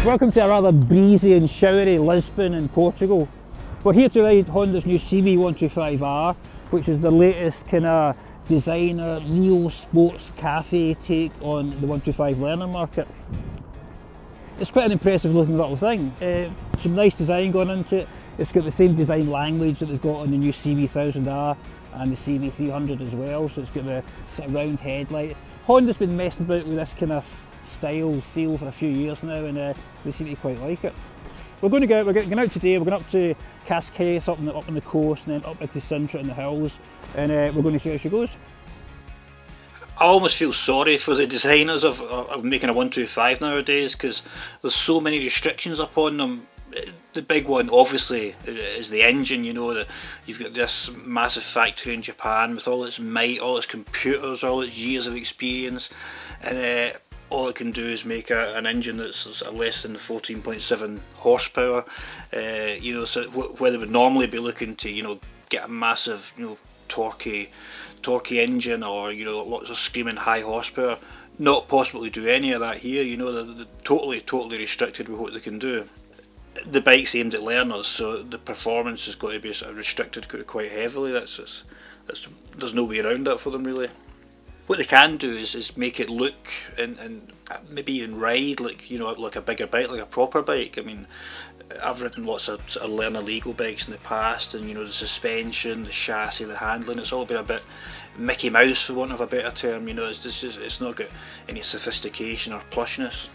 Welcome to a rather breezy and showery Lisbon in Portugal. We're here to ride Honda's new CB125R, which is the latest kind of designer neo-sports cafe take on the 125 learner market. It's quite an impressive looking little thing. Some nice design going into it. It's got the same design language that it's got on the new CB1000R and the CB300 as well, so it's got the sort of round headlight. Honda's been messing about with this kind of style feel for a few years now, and they seem to quite like it. We're going to go out, we're going out today, we're going up to Cascais up on the coast, and then up into Sintra in the hills, and we're going to see how she goes. I almost feel sorry for the designers of making a 125 nowadays, because there's so many restrictions upon them. The big one obviously is the engine. You know, that you've got this massive factory in Japan with all its might, all its computers, all its years of experience, and all it can do is make an engine that's less than 14.7 horsepower. You know, so where they would normally be looking to, you know, get a massive, you know, torquey engine, or, you know, lots of screaming high horsepower, not possible to do any of that here. You know, they're totally restricted with what they can do. The bike's aimed at learners, so the performance has got to be sort of restricted quite heavily. There's no way around that for them, really. What they can do is make it look and maybe even ride like, you know, like a bigger bike, like a proper bike. I mean, I've ridden lots of sort of learner legal bikes in the past, and, you know, the suspension, the chassis, the handling, it's all been a bit Mickey Mouse, for want of a better term. You know, it's not got any sophistication or plushness.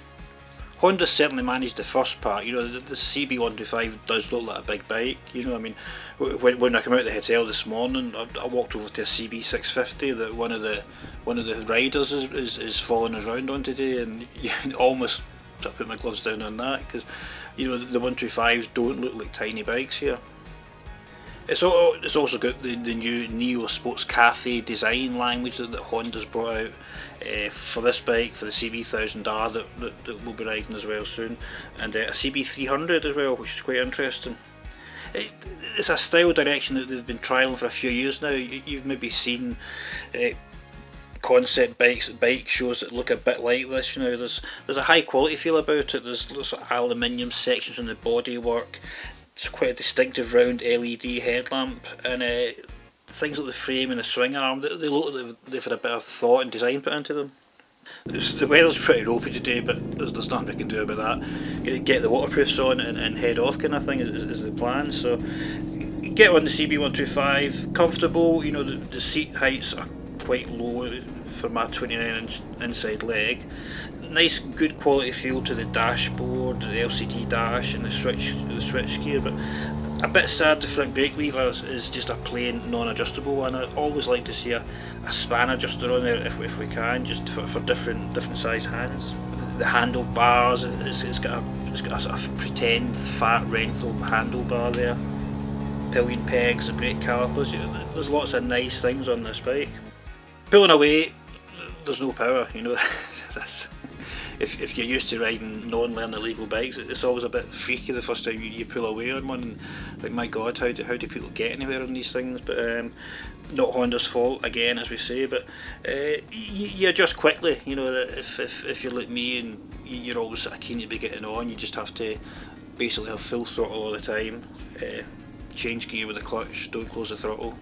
Honda certainly managed the first part. You know, the CB125 does look like a big bike. You know, I mean, when I came out of the hotel this morning, I walked over to a CB650 that one of the riders is following us around on today, and almost I put my gloves down on that, because, you know, the 125s don't look like tiny bikes here. It's also got the new Neo Sports Cafe design language that Honda's brought out for this bike, for the CB1000R that we'll be riding as well soon, and a CB300 as well, which is quite interesting. It's a style direction that they've been trialling for a few years now. You've maybe seen concept bike shows that look a bit like this. You know, there's a high quality feel about it. There's lots of aluminium sections in the bodywork. It's quite a distinctive round LED headlamp, and things like the frame and the swing arm, they look like they've had a bit of thought and design put into them. The weather's pretty ropey today, but there's nothing we can do about that. Get the waterproofs on and head off, kind of thing, is the plan. So get on the CB125, comfortable. You know, the seat heights are quite low for my 29-inch inside leg. Nice, good quality feel to the dashboard, the LCD dash, and the switch gear. But a bit sad the front brake lever is just a plain non-adjustable one. I always like to see a span adjuster on there if we can, just for different sized hands. The handlebars, it's got a sort of pretend fat Renthal handlebar there. Pillion pegs, the brake calipers. There's lots of nice things on this bike. Pulling away, there's no power. You know, if you're used to riding non-learner legal bikes, it's always a bit freaky the first time you pull away on one, and like, my God, how do people get anywhere on these things? But not Honda's fault again, as we say. But you adjust quickly. You know, that if you're like me and you're always sort of keen to be getting on, you just have to basically have full throttle all the time. Change gear with the clutch, don't close the throttle,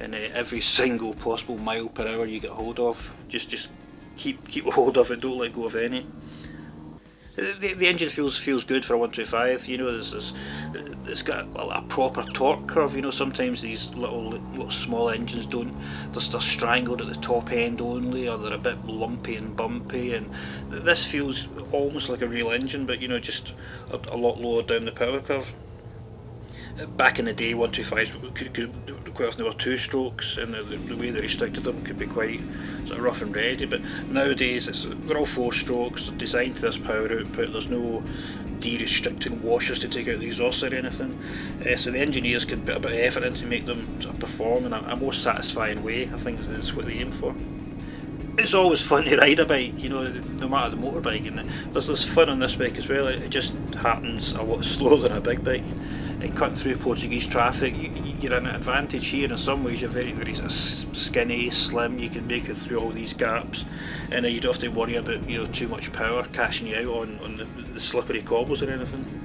and every single possible mile per hour you get hold of, just keep hold of it, don't let go of any. The engine feels good for a 125. You know, it's got a proper torque curve. You know, sometimes these little small engines they're strangled at the top end only, or they're a bit lumpy and bumpy, and this feels almost like a real engine, but, you know, just a lot lower down the power curve. Back in the day, 125s could quite often, there were 2 strokes, and the way they restricted them could be quite sort of rough and ready. But nowadays they're all 4 strokes. They're designed to this power output. There's no de-restricting washers to take out the exhaust or anything. So the engineers can put a bit of effort in to make them sort of perform in a more satisfying way. I think that's what they aim for. It's always fun to ride a bike, you know, no matter the motorbike, and there's fun on this bike as well. It just happens a lot slower than a big bike. cut through Portuguese traffic. You're at an advantage here in some ways. You're very, very skinny, slim. You can make it through all these gaps, and you don't have to worry about too much power catching you out on the slippery cobbles or anything.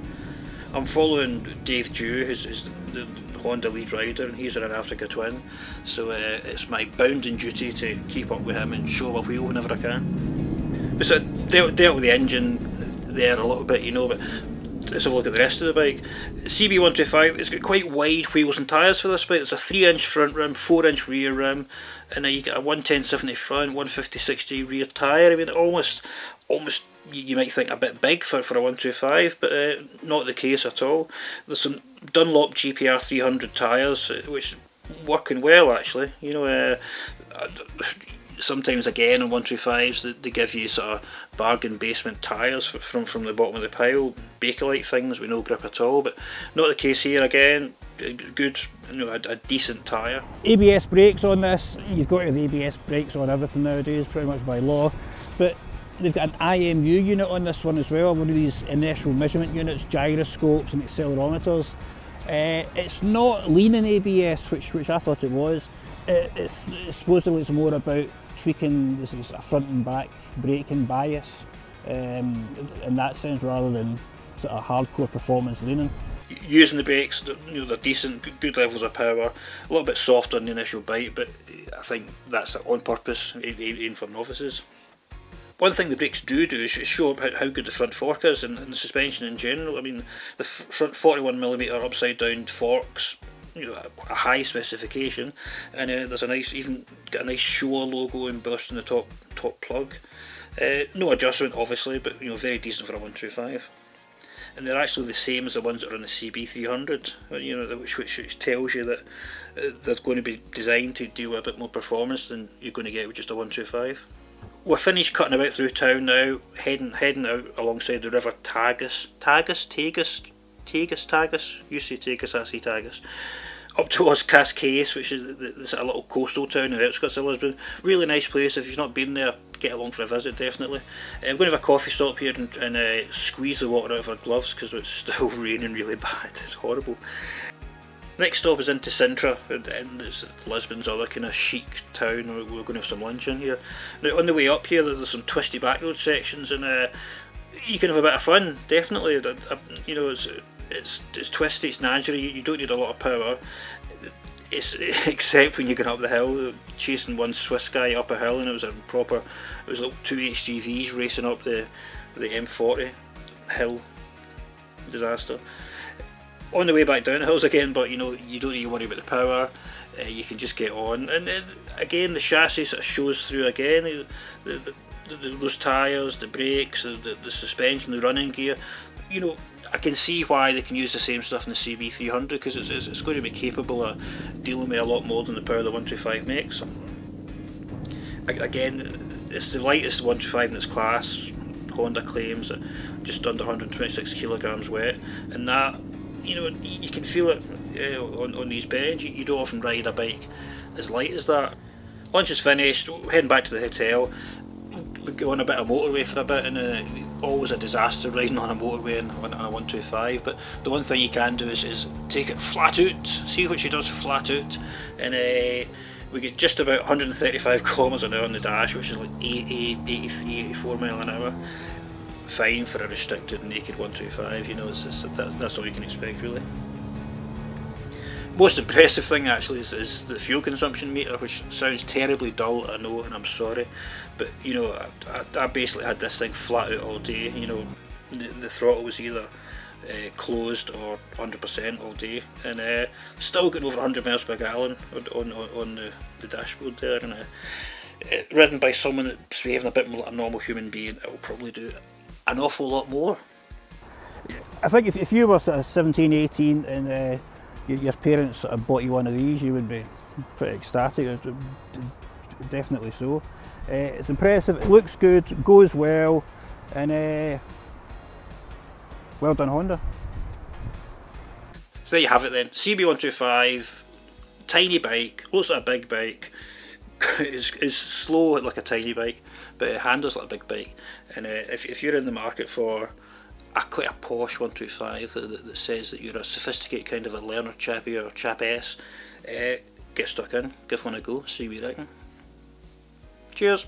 I'm following Dave Dew, who's the Honda lead rider, and he's in an Africa Twin, so it's my bounden duty to keep up with him and show him a wheel whenever I can. So dealt with the engine there a little bit, but let's have a look at the rest of the bike. CB125, it's got quite wide wheels and tyres for this bike. It's a 3-inch front rim, 4-inch rear rim, and then you get a 110/70 front, 150/60 rear tyre. I mean, almost you might think a bit big for a 125, but not the case at all. There's some Dunlop GPR 300 tyres, which working well actually. Sometimes again on 125s they give you sort of bargain basement tyres from the bottom of the pile, Bakelite things with no grip at all, but not the case here. Again, good, a decent tyre. ABS brakes on this. You've got to have ABS brakes on everything nowadays, pretty much by law, but they've got an IMU unit on this one as well, one of these inertial measurement units, gyroscopes and accelerometers. It's not leaning ABS, which I thought it was. It's supposedly it's more about tweaking this a front and back braking bias in that sense, rather than sort of hardcore performance leaning. Using the brakes, they're decent, good levels of power, a little bit soft on the initial bite, but I think that's on purpose, even for novices. One thing the brakes do is show up how good the front fork is and the suspension in general. I mean, the front 41mm upside down forks, a high specification, and there's even got a nice Showa logo embossed in the top plug. No adjustment obviously, but very decent for a 125. And they're actually the same as the ones that are on the CB300, which tells you that they're going to be designed to do a bit more performance than you're going to get with just a 125. We're finished cutting about through town now, heading out alongside the river Tagus, you say Tagus, I say Tagus, up towards Cascais, which is a little coastal town in the outskirts of Lisbon. Really nice place. If you've not been there, get along for a visit, definitely. I'm going to have a coffee stop here and squeeze the water out of our gloves because it's still raining really bad. It's horrible. Next stop is into Sintra, and it's Lisbon's other kind of chic town. We're going to have some lunch in here. Now on the way up here there's some twisty backroad sections, and you can have a bit of fun, definitely. It's twisty, it's natural, you don't need a lot of power, except when you get up the hill. Chasing one Swiss guy up a hill, and it was like two HGVs racing up the M40 hill. Disaster. On the way back down the hills again, but you don't need to worry about the power. You can just get on, and again the chassis sort of shows through again. Those tyres, the brakes, the suspension, the running gear. I can see why they can use the same stuff in the CB300, because it's going to be capable of dealing with a lot more than the power the 125 makes. Again, it's the lightest 125 in its class. Honda claims at just under 126 kilograms wet, and that, you can feel it on these bends. You don't often ride a bike as light as that. Lunch is finished, heading back to the hotel. We go on a bit of motorway for a bit, and always a disaster riding on a motorway on a 125, but the one thing you can do is take it flat out, see what she does flat out, and we get just about 135 kilometers an hour on the dash, which is like 83, 84 mile an hour. Fine for a restricted naked 125, that's all you can expect really. Most impressive thing actually is the fuel consumption meter, which sounds terribly dull, I know, and I'm sorry, but I basically had this thing flat out all day. The throttle was either closed or 100% all day, and still getting over 100 miles per gallon on the dashboard there, and ridden by someone that's behaving a bit more like a normal human being, it will probably do an awful lot more. I think if you were sort of 17, 18 and your parents sort of bought you one of these, you would be pretty ecstatic, definitely so. It's impressive, it looks good, goes well, and well done Honda. So there you have it then, CB125, tiny bike, looks like a big bike, is slow like a tiny bike, but it handles like a big bike, and if you're in the market for quite a posh 125 that says that you're a sophisticated kind of a learner chappie or chap-ess, get stuck in, give one a go, see what you reckon. Cheers!